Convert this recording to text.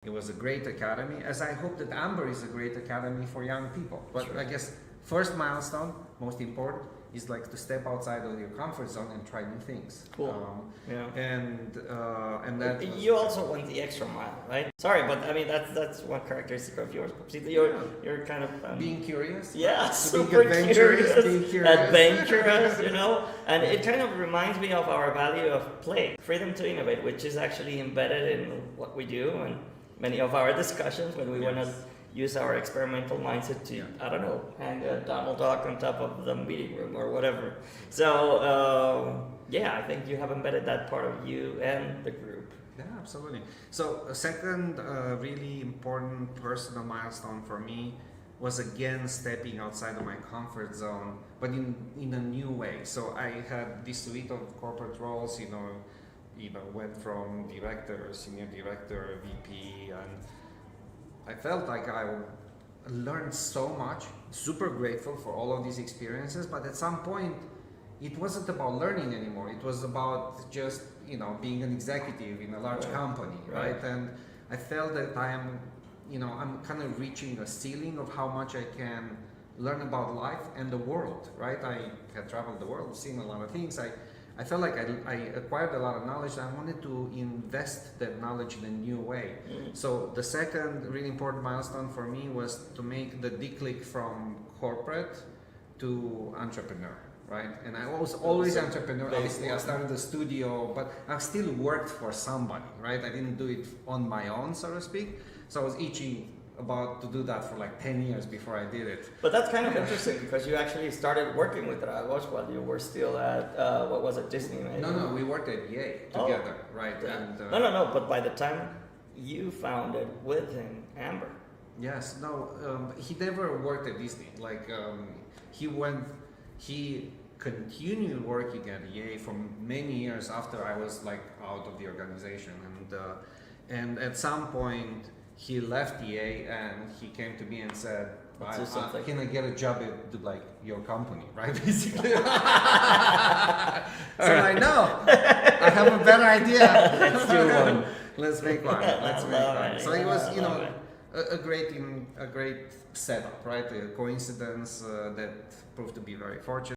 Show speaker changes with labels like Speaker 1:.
Speaker 1: It was a great academy, as I hope that Amber is a great academy for young people. But
Speaker 2: Sure.
Speaker 1: I guess first milestone, most important, is like to step outside of your comfort zone and try new things.
Speaker 2: Cool. Yeah.
Speaker 1: And that
Speaker 2: You also went the extra mile, right? Sorry, but I mean that's one characteristic of yours. You're kind of
Speaker 1: being curious.
Speaker 2: yeah,
Speaker 1: To
Speaker 2: super
Speaker 1: being adventurous,
Speaker 2: curious,
Speaker 1: being curious.
Speaker 2: adventurous, and it kind of reminds me of our value of play, freedom to innovate, which is actually embedded in what we do and many of our discussions when we want to use our experimental mindset to, I don't know, hang a Donald Duck on top of the meeting room or whatever. So, I think you have embedded that part of you and the group.
Speaker 1: Yeah, absolutely. So a second really important personal milestone for me was again stepping outside of my comfort zone, but in a new way. So I had this suite of corporate roles, went from director, senior director, VP, and I felt like I learned so much, super grateful for all of these experiences, but at some point it wasn't about learning anymore. It was about just, being an executive in a large company, right? And I felt that I'm kind of reaching a ceiling of how much I can learn about life and the world, right? I had traveled the world, seen a lot of things. I felt like I acquired a lot of knowledge. I wanted to invest that knowledge in a new way. So the second really important milestone for me was to make the declick from corporate to entrepreneur, right? And I was always entrepreneur. Obviously, I started a studio, but I still worked for somebody, right? I didn't do it on my own, so to speak. So I was itching about to do that for like 10 years before I did it.
Speaker 2: But that's kind of interesting because you actually started working with Dragos while you were still at, what was it, Disney? Maybe?
Speaker 1: No, we worked at EA together, right?
Speaker 2: Yeah.
Speaker 1: And,
Speaker 2: No, but by the time you founded with him, Amber.
Speaker 1: Yes, no, he never worked at Disney. Like, he continued working at EA for many years after I was like out of the organization. And at some point, he left EA and he came to me and said, can I get a job at like your company, right? Basically. So I'm like, no, I have a better idea.
Speaker 2: Let's do one.
Speaker 1: Let's make one. Let's make one.
Speaker 2: It.
Speaker 1: So it was, a great setup, right? A coincidence that proved to be very fortunate.